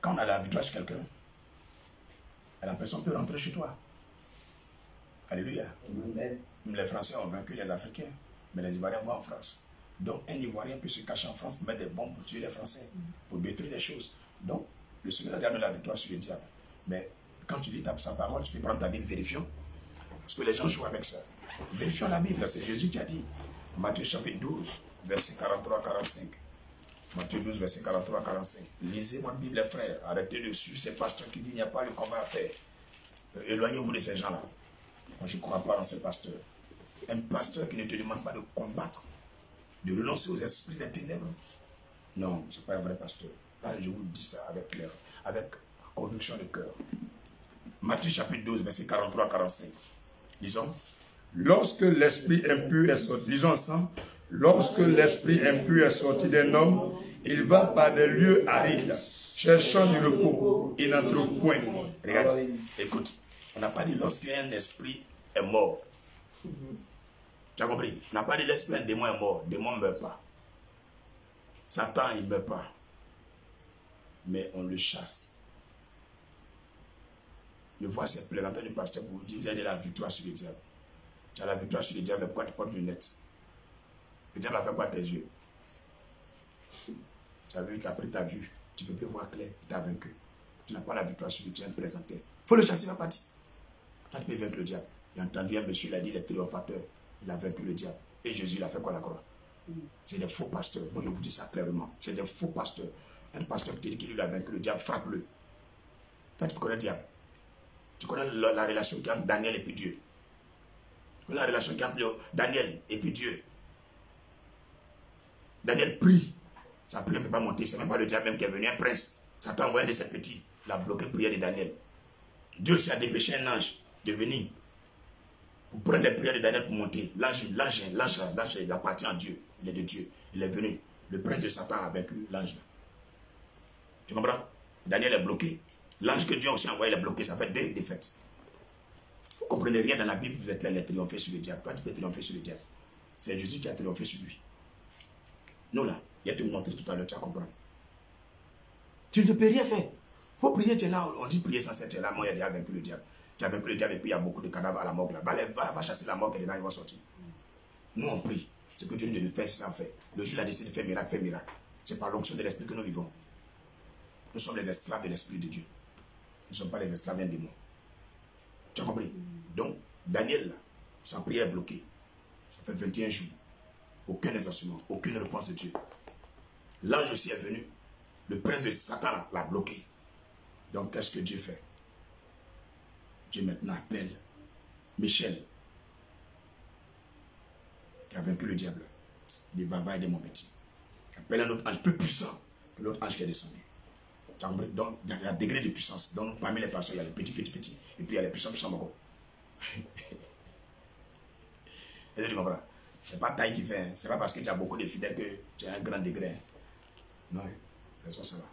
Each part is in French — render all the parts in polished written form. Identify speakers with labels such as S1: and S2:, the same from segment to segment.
S1: Quand on a la victoire sur quelqu'un, la personne peut rentrer chez toi. Alléluia.
S2: Amen.
S1: Les Français ont vaincu les Africains, mais les Ivoiriens vont en France. Donc un Ivoirien peut se cacher en France pour mettre des bombes pour tuer les Français, pour détruire les choses. Donc le Seigneur a gagné la victoire sur le diable. Mais quand tu lis sa parole, tu peux prendre ta Bible, vérifions. Parce que les gens jouent avec ça. Vérifions la Bible, c'est Jésus qui a dit. Matthieu chapitre 12, verset 43-45. Matthieu 12, verset 43-45. Lisez votre Bible, les frères. Arrêtez de suivre ces pasteurs qui disent qu'il n'y a pas de combat à faire. Éloignez-vous de ces gens-là. Moi, je ne crois pas dans ces pasteurs. Un pasteur qui ne te demande pas de combattre, de renoncer aux esprits des ténèbres. Non, ce n'est pas un vrai pasteur. Là, je vous dis ça avec conviction de cœur. Matthieu chapitre 12, verset 43-45. Lisons. Lorsque l'esprit impur est sorti, lisons ensemble. Lorsque l'esprit impur est sorti d'un homme, il va par des lieux arides, cherchant du repos. Il n'en trouve point. Regarde, écoute. On n'a pas dit lorsqu'un esprit est mort. Tu as compris? On n'a pas dit l'esprit d'un démon est mort. Le démon ne meurt pas. Satan, il ne meurt pas. Mais on le chasse. Je vois ces plaisanteries du pasteur pour vous dire, vous avez la victoire sur le diable. Tu as la victoire sur le diable, mais pourquoi tu portes des lunettes? Le diable a fait quoi à tes yeux? Tu as vu, tu as pris ta vue. Tu ne peux plus voir clair, tu t'as vaincu. Tu n'as pas la victoire sur le diable présenté. Il faut le chasser, il va partir. Toi, tu peux vaincre le diable. J'ai entendu un monsieur, il a dit, il est triomphateur. Il a vaincu le diable. Et Jésus, il a fait quoi à la croix? C'est des faux pasteurs. Moi, je vous dis ça clairement. C'est des faux pasteurs. Un pasteur qui te dit qu'il a vaincu le diable, frappe-le. Toi, tu connais le diable. Tu connais la relation qu'il y a entre Daniel et puis Dieu. Tu connais la relation qu'il y a entre Daniel et puis Dieu. Daniel prie. Sa prière ne peut pas monter. C'est même pas le diable même qui est venu, un prince. Satan envoyé un de ses petits. Il a bloqué la prière de Daniel. Dieu aussi a dépêché un ange de venir pour prendre les prières de Daniel pour monter. L'ange, il appartient à Dieu. Il est de Dieu. Il est venu. Le prince de Satan a vaincu l'ange. Tu comprends? Daniel est bloqué. L'ange que Dieu a aussi envoyé, il est bloqué. Ça fait 2 défaites. Vous ne comprenez rien dans la Bible, vous êtes là, il a triomphé sur le diable. Toi, tu peux triompher sur le diable. C'est Jésus qui a triomphé sur lui. Nous là, il a te montré tout à l'heure, tu vas comprendre. Tu ne peux rien faire. Il faut prier, tu es là, on dit prier sans tu es là, moi, il a vaincu le diable. Tu as vaincu le diable et puis il y a beaucoup de cadavres à la morgue là. Va chasser la morgue et les gens ils vont sortir. Nous on prie. Ce que Dieu nous dit de faire, c'est ça fait. Le jour il a décidé de faire miracle, fait miracle. C'est par l'onction de l'esprit que nous vivons. Nous sommes les esclaves de l'esprit de Dieu. Nous ne sommes pas les esclaves d'un démon. Tu as compris? Donc, Daniel, là, sa prière est bloquée. Ça fait 21 jours. Aucun exaucement, aucune réponse de Dieu. L'ange aussi est venu. Le prince de Satan l'a bloqué. Donc, qu'est-ce que Dieu fait? Dieu maintenant appelle Michel, qui a vaincu le diable. Il dit, va aider mon petit. Il appelle un autre ange plus puissant que l'autre ange qui est descendu. Donc, il y a un degré de puissance. Donc, parmi les personnes, il y a les petits. Et puis, il y a les puissants encore. Est-ce que tu comprends? Ce n'est pas taille qui fait. Hein. Ce n'est pas parce que tu as beaucoup de fidèles que tu as un grand degré. Hein. Non, laissons ça là.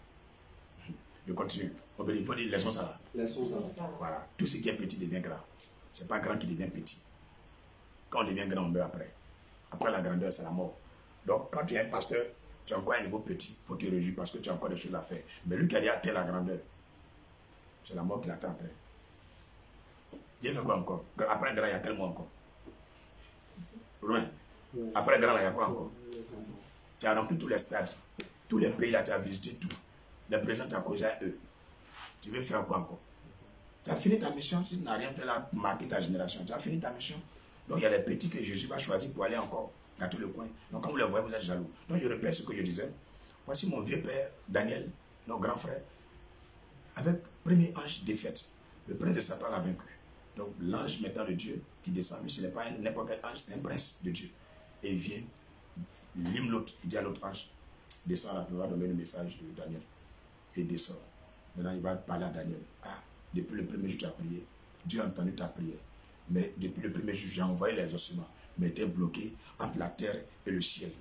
S1: Je continue. Il faut dire laissons ça là.
S2: Laissons ça.
S1: Voilà. Tout ce qui est petit devient grand. Ce n'est pas grand qui devient petit. Quand on devient grand, on meurt après. Après la grandeur, c'est la mort. Donc, quand tu es un pasteur, tu as encore un niveau petit. Il faut te réjouir parce que tu as encore des choses à faire. Mais lui qui a dit atteint la grandeur, c'est la mort qui l'attend après. Dieu fait quoi encore? Après grand, il y a quel mot encore? Loin. Après grand, il y a quoi encore? Tu as rempli tous les stades. Tous les pays là, tu as visité tout. Les présents, tu as causé à eux. Tu veux faire quoi encore? Tu as fini ta mission. Si tu n'as rien fait là pour marquer ta génération, tu as fini ta mission. Donc il y a les petits que Jésus va choisir pour aller encore dans tout le coin. Donc quand vous les voyez, vous êtes jaloux. Donc je répète ce que je disais. Voici mon vieux père, Daniel, nos grands frères, avec premier ange défaite. Le prince de Satan l'a vaincu. Donc l'ange maintenant de Dieu qui descend, lui, ce n'est pas n'importe quel ange, c'est un prince de Dieu. Et il vient, il lime l'autre, il dit à l'autre ange, descend là, il va donner le message de Daniel. Et il descend. Maintenant il va parler à Daniel. Ah, depuis le premier jour tu as prié, Dieu a entendu ta prière. Mais depuis le premier jour, j'ai envoyé les ossements, mais était bloqué entre la terre et le ciel.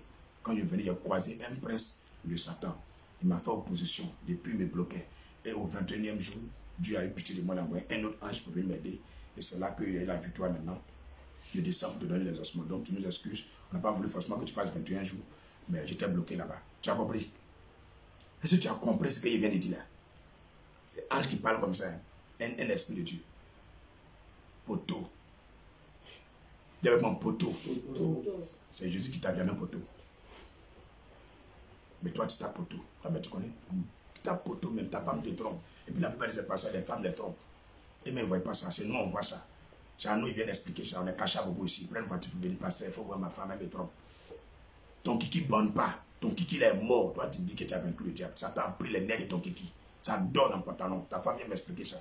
S1: Quand je venais, j'ai croisé un prince de Satan. Il m'a fait opposition, depuis il me bloquait. Et au 21e jour, Dieu a eu pitié de moi, il a envoyé un autre ange pour venir m'aider. Et c'est là qu'il y a eu la victoire maintenant. Je descends pour te donner les ossements. Donc tu nous excuses, on n'a pas voulu forcément que tu passes 21 jours, mais j'étais bloqué là-bas. Tu as compris? Est-ce que tu as compris ce qu'il vient de dire là? C'est ange qui parle comme ça. Hein. Un esprit de Dieu. Poteau. Dis avec mon poteau. C'est Jésus qui t'a bien un poteau. Mais toi, tu tapes poteau. Ah, mais tu connais. Tu tapes poteau, même ta femme te trompe. Et puis la plupart de ces personnes, les femmes les trompent. Et mais ils ne voient pas ça. C'est nous, on voit ça. Genre, nous, ils viennent expliquer ça. On est caché à beaucoup ici. Ils prennent une voiture pour venir, pasteur, il faut voir ma femme, elle me trompe. Ton kiki ne bande pas. Ton kiki, il est mort. Toi, tu dis que tu as vaincu le diable. Ça t'a pris les nerfs de ton kiki. Ça donne en pantalon. Ta femme vient m'expliquer ça.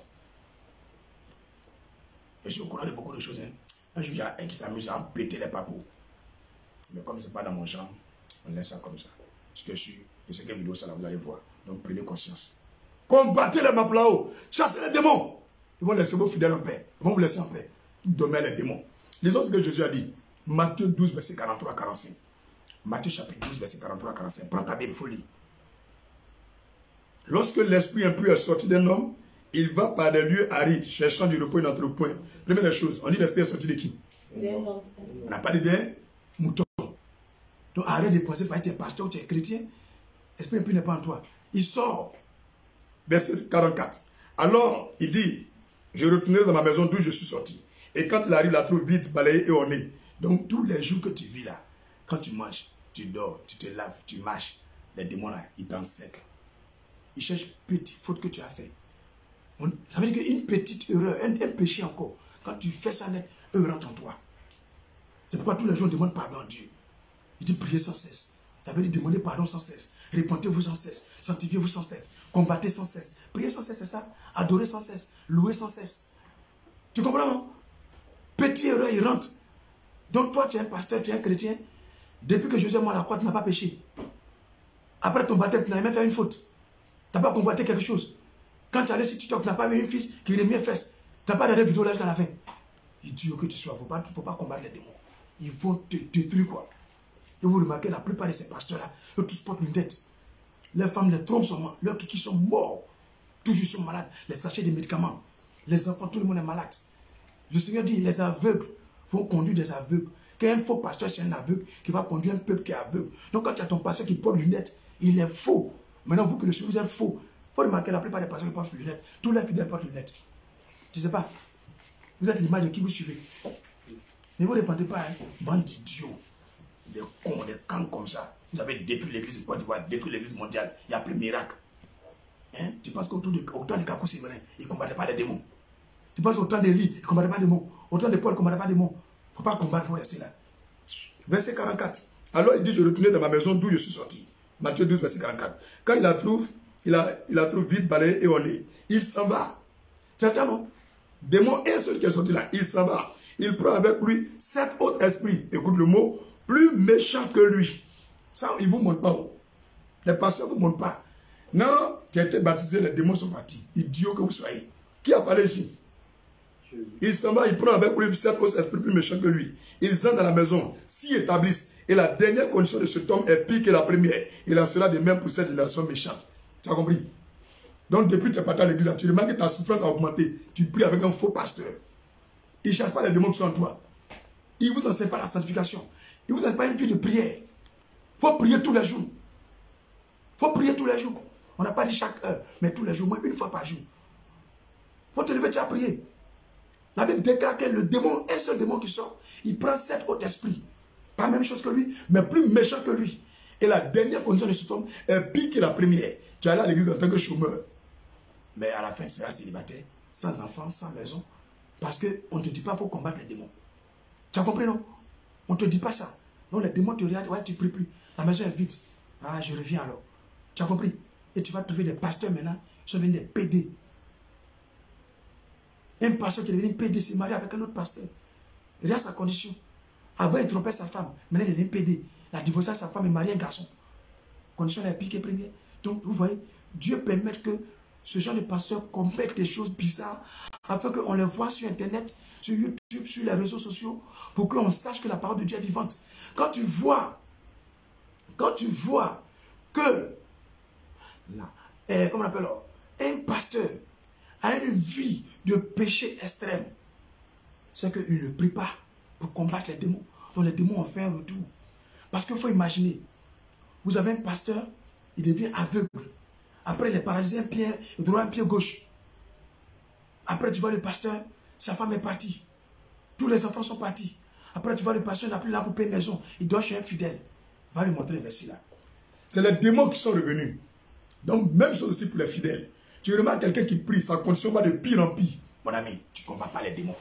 S1: Je suis au courant de beaucoup de choses. Hein. Un jour, il y a un qui s'amuse à péter les papous. Mais comme ce n'est pas dans mon genre, on laisse ça comme ça. Ce que je suis, et ce que vidéo, ça là, vous allez voir. Donc, prenez conscience. Combattez les maplao. Chassez les démons. Ils vont laisser vos fidèles en paix. Ils vont vous laisser en paix. Dommer les démons. Lisons ce que Jésus a dit. Matthieu 12, verset 43 à 45. Matthieu chapitre 12, verset 43 à 45. Prends ta Bible, il faut lire. Lorsque l'esprit impur est sorti d'un homme, il va par des lieux arides, cherchant du repos et n'en trouve point. Première des choses, on dit l'esprit est sorti de qui? On n'a pas dit des moutons. Donc arrête de penser par tu es pasteur ou tu es chrétien. L'esprit impur n'est pas en toi. Il sort. Verset 44. Alors, il dit, je retournerai dans ma maison d'où je suis sorti. Et quand il arrive, la trouve vite, balayée et ornée. Donc tous les jours que tu vis là, quand tu manges, tu dors, tu te laves, tu marches, les démons là, ils t'encerclent. Ils cherchent petite faute que tu as fait. Ça veut dire qu'une petite erreur, un péché encore, quand tu fais ça net, eux rentrent en toi. C'est pourquoi tous les jours on demande pardon à Dieu. Il dit priez sans cesse. Ça veut dire demander pardon sans cesse. Répentez-vous sans cesse. Sanctifiez-vous sans cesse. Combattez sans cesse. Priez sans cesse, c'est ça. Adorez sans cesse. Louez sans cesse. Tu comprends, non? Petit erreur, il rentre. Donc toi, tu es un pasteur, tu es un chrétien. Depuis que Jésus est mort à la croix, tu n'as pas péché. Après ton baptême, tu n'as même fait une faute. Tu n'as pas combattu quelque chose. Quand tu allais sur TikTok, tu n'as pas vu un fils qui remet fesses. Tu n'as pas regardé vidéo là jusqu'à la fin. Il dit que tu sois, il ne faut pas combattre les démons. Ils vont te détruire quoi. Et vous remarquez, la plupart de ces pasteurs-là, eux tous portent une dette. Les femmes, les trompes sont morts. Leurs kikis sont morts. Toujours sont malades. Les sachets de médicaments. Les enfants, tout le monde est malade. Le Seigneur dit, les aveugles vont conduire des aveugles. Qu'un faux pasteur, c'est un aveugle qui va conduire un peuple qui est aveugle. Donc quand tu as ton pasteur qui porte lunettes, il est faux. Maintenant, vous que le Seigneur, vous êtes faux. Il faut remarquer, la plupart des pasteurs qui portent lunettes, tous les fidèles portent lunettes. Tu ne sais pas. Vous êtes l'image de qui vous suivez. Ne vous répandez pas, hein. Bande d'idiots. Des cons, des camps comme ça. Vous avez détruit l'église de Côte d'Ivoire, détruit l'église mondiale. Il n'y a plus de miracle. Hein? Tu penses qu'au temps de Kakou Séverin, ils ne combattaient pas les démons. Tu penses qu'au temps d'Élie, ils ne combattaient pas les démons. Au temps de Paul, ils ne combattaient pas les démons. Il ne faut pas combattre, il faut rester là. Verset 44. Alors il dit, je retournais dans ma maison d'où je suis sorti. Matthieu 12, verset 44. Quand il la trouve, il la trouve vite, balayée et ornée. Il s'en va. Tu entends, non? Démon, un seul qui est sorti là, il s'en va. Il prend avec lui 7 autres esprits. Écoute le mot, plus méchants que lui. Ça, il ne vous montre pas. Les pasteurs ne vous montrent pas. Non, tu as été baptisé, les démons sont partis. Idiot que vous soyez. Qui a parlé ici? Il s'en va, il prend avec lui 7 autres esprits plus méchants que lui. Ils entrent dans la maison, s'y établissent. Et la dernière condition de cet homme est pire que la première. Il en sera de même pour cette génération méchante. Tu as compris? Donc depuis que tu es parti à l'église, tu remarques que ta souffrance a augmenté. Tu pries avec un faux pasteur. Il ne chasse pas les démons qui sont en toi. Il ne vous enseigne pas la sanctification. Il ne vous enseigne pas une vie de prière. Il faut prier tous les jours. Il faut prier tous les jours. On n'a pas dit chaque heure, mais tous les jours, moins une fois par jour. Il faut te lever, tu as prié. La Bible déclare que le démon, un seul démon qui sort, il prend 7 autres esprits. Pas la même chose que lui, mais plus méchant que lui. Et la dernière condition de cet homme est pire que la première. Tu es allé à l'église en tant que chômeur. Mais à la fin, tu seras célibataire, sans enfant, sans maison. Parce qu'on ne te dit pas qu'il faut combattre les démons. Tu as compris, non? On ne te dit pas ça. Donc les démons te regardent, ouais, tu ne pries plus. La maison est vide. Ah, je reviens alors. Tu as compris? Et tu vas trouver des pasteurs maintenant, qui sont devenus des PD. Un pasteur qui est devenu PD s'est marié avec un autre pasteur. Regarde sa condition. Avant, il trompait sa femme. Maintenant, il est devenu PD. Il a divorcé sa femme et marié un garçon. Condition la piquée première. Donc, vous voyez, Dieu permet que ce genre de pasteurs commettent des choses bizarres afin qu'on les voit sur Internet, sur YouTube, sur les réseaux sociaux, pour qu'on sache que la parole de Dieu est vivante. Quand tu vois que, comment on appelle, un pasteur a une vie de péché extrême, c'est qu'il ne prie pas pour combattre les démons. Donc les démons ont fait un retour. Parce qu'il faut imaginer, vous avez un pasteur, il devient aveugle. Après, il est paralysé un pied droit, un pied gauche. Après, tu vois le pasteur, sa femme est partie. Tous les enfants sont partis. Après, tu vois le pasteur n'a plus là pour payer maison. Il doit chez un fidèle. Va lui montrer le verset là. C'est les démons qui sont revenus. Donc, même chose aussi pour les fidèles. Tu remarques quelqu'un qui prie, sa condition va de pire en pire. Mon ami, tu ne combats pas les démons.